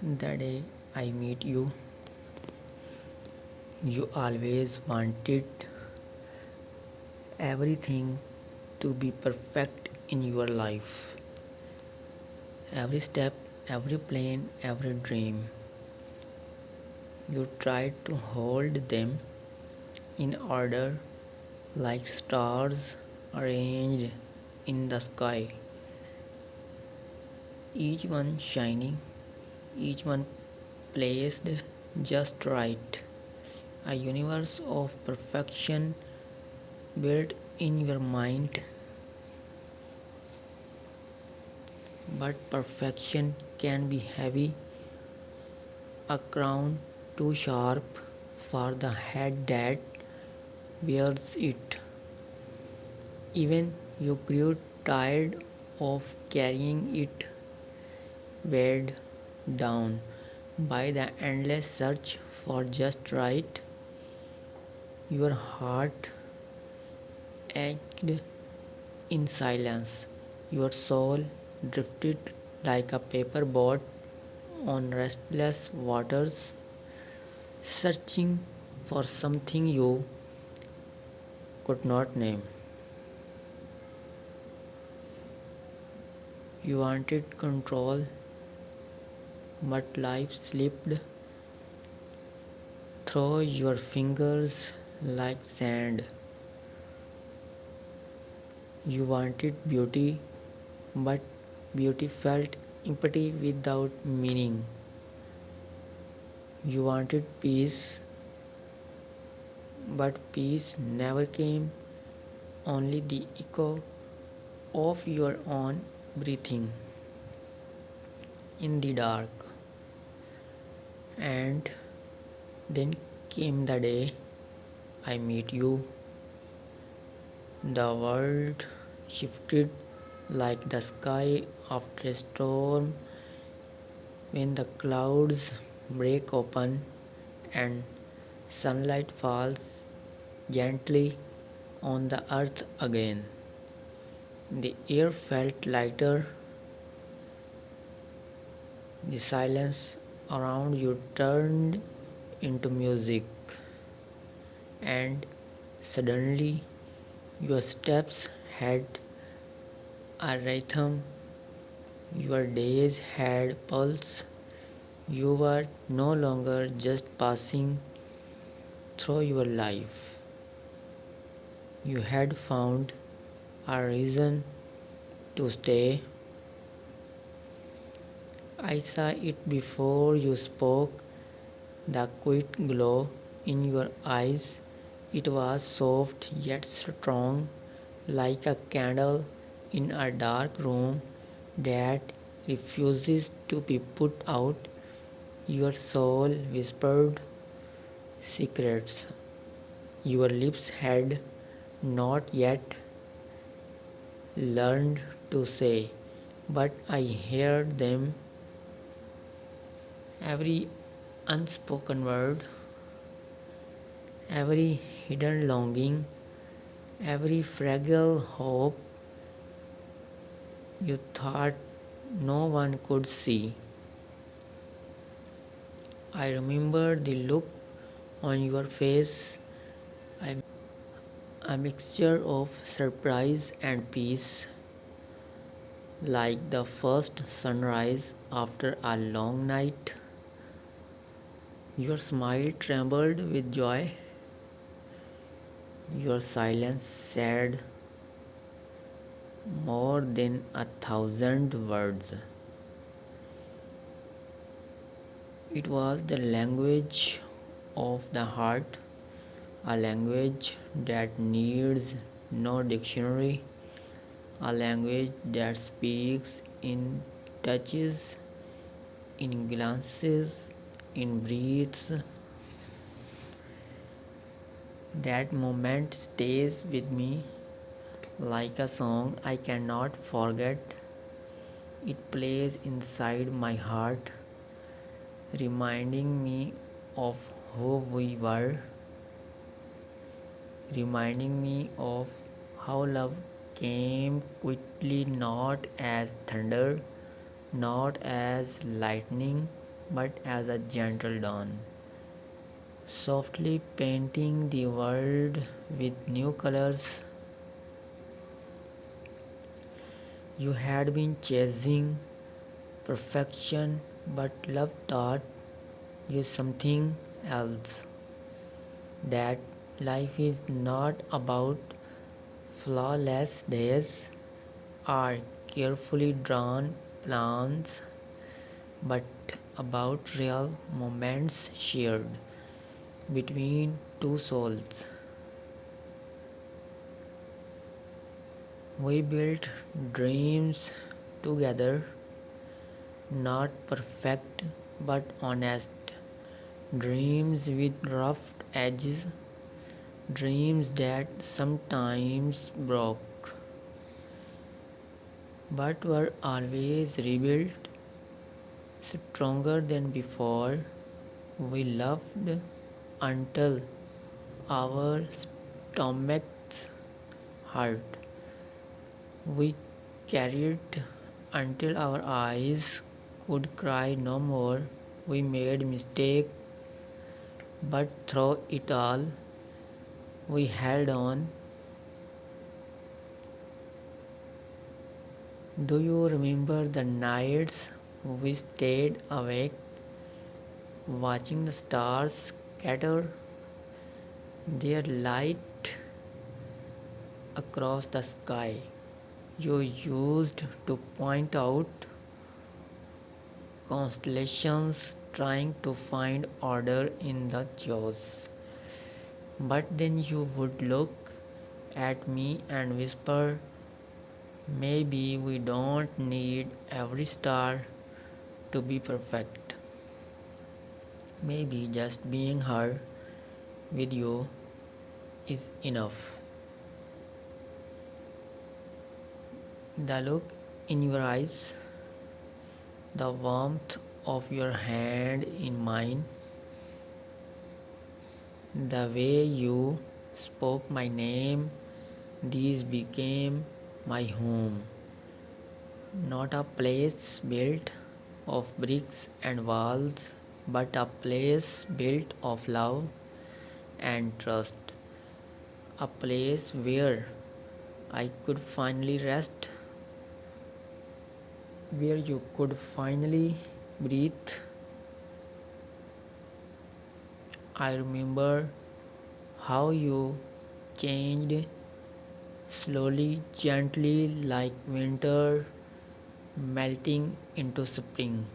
The day I meet you, you always wanted everything to be perfect in your life. Every step, every plan, every dream. You tried to hold them in order like stars arranged in the sky, each one shining, each one placed just right. A universe of perfection built in your mind, but perfection can be heavy, a crown too sharp for the head that wears it. Even you grew tired of carrying it, weighed down by the endless search for just right. Your heart ached in silence. Your soul drifted like a paper boat on restless waters, searching for something you could not name. You wanted control, but life slipped through your fingers like sand. You wanted beauty, but beauty felt empty without meaning. You wanted peace, but peace never came, only the echo of your own breathing in the dark. And then came the day I met you. The world shifted like the sky after a storm when the clouds break open and sunlight falls gently on the earth again. The air felt lighter, the silence around you turned into music, and suddenly your steps had a rhythm, your days had pulse. You were no longer just passing through your life. You had found a reason to stay. I saw it before you spoke, the quiet glow in your eyes. It was soft yet strong, like a candle in a dark room that refuses to be put out. Your soul whispered secrets your lips had not yet learned to say, but I heard them, every unspoken word, every hidden longing, every fragile hope you thought no one could see. I remember the look on your face, a mixture of surprise and peace, like the first sunrise after a long night. Your smile trembled with joy, your silence said more than 1,000 words. It was the language of the heart, a language that needs no dictionary, a language that speaks in touches, in glances, in breaths. That moment stays with me like a song I cannot forget. It plays inside my heart, reminding me of who we were, reminding me of how love came quickly, not as thunder, not as lightning, but as a gentle dawn, softly painting the world with new colors. You had been chasing perfection, but love taught you something else, that life is not about flawless days or carefully drawn plans, but about real moments shared between two souls. We built dreams together, not perfect but honest, dreams with rough edges, dreams that sometimes broke, but were always rebuilt stronger than before. We loved until our stomachs hurt. We carried until our eyes could cry no more. We made mistakes, but through it all, we held on. Do you remember the nights we stayed awake, watching the stars scatter their light across the sky? You used to point out constellations, trying to find order in the chaos. But then you would look at me and whisper, maybe we don't need every star to be perfect. Maybe just being here with you is enough. The look in your eyes, the warmth of your hand in mine, the way you spoke my name, these became my home. Not a place built of bricks and walls, but a place built of love and trust. A place where I could finally rest, where you could finally breathe. I remember how you changed slowly, gently, like winter melting into spring.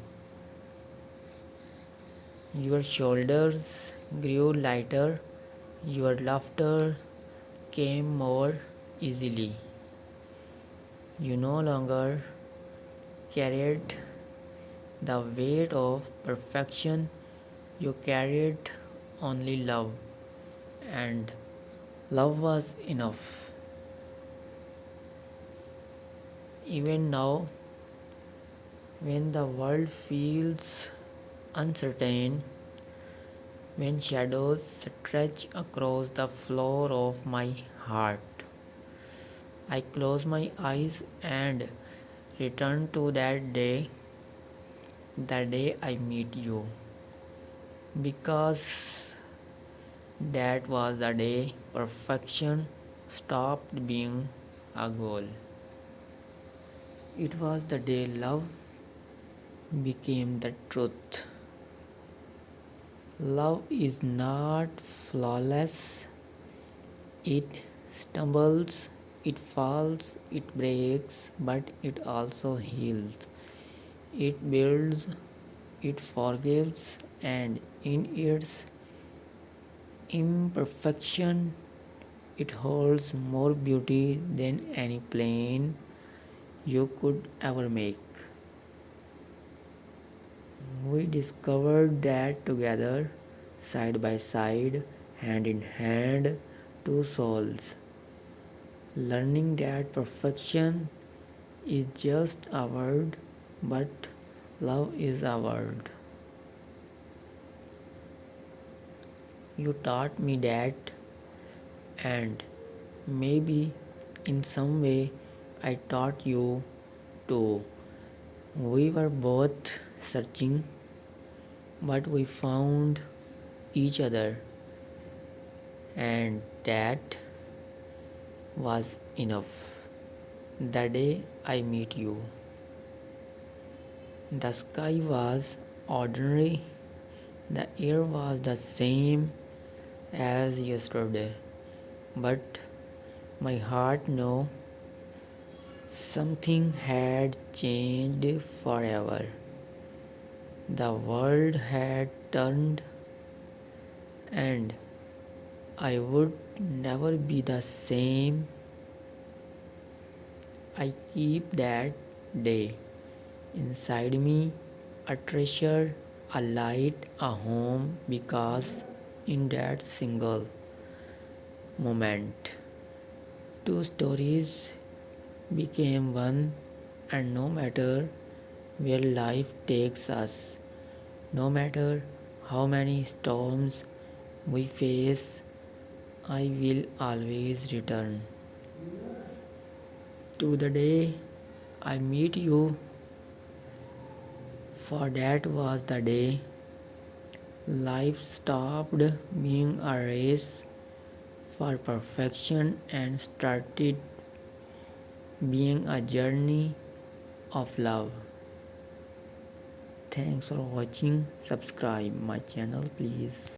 Your shoulders grew lighter, your laughter came more easily. You no longer carried the weight of perfection, you carried only love, and love was enough. Even now, when the world feels uncertain, when shadows stretch across the floor of my heart, I close my eyes and return to that day, the day I meet you, because that was the day perfection stopped being a goal. It was the day love became the truth. Love is not flawless. It stumbles, it falls, it breaks, but it also heals. It builds, it forgives, and in its imperfection, it holds more beauty than any plan you could ever make. We discovered that together, side by side, hand in hand, two souls, learning that perfection is just a word, but love is a word. You taught me that, and maybe in some way I taught you too. We were both searching, but we found each other, and that was enough. The day I met you, the sky was ordinary, the air was the same as yesterday, but my heart knew something had changed forever. The world had turned, and I would never be the same. I keep that day inside me, a treasure, a light, a home, because in that single moment, two stories became one, and no matter where life takes us, no matter how many storms we face, I will always return to the day I meet you, for that was the day life stopped being a race for perfection and started being a journey of love. Thanks for watching. Subscribe my channel please.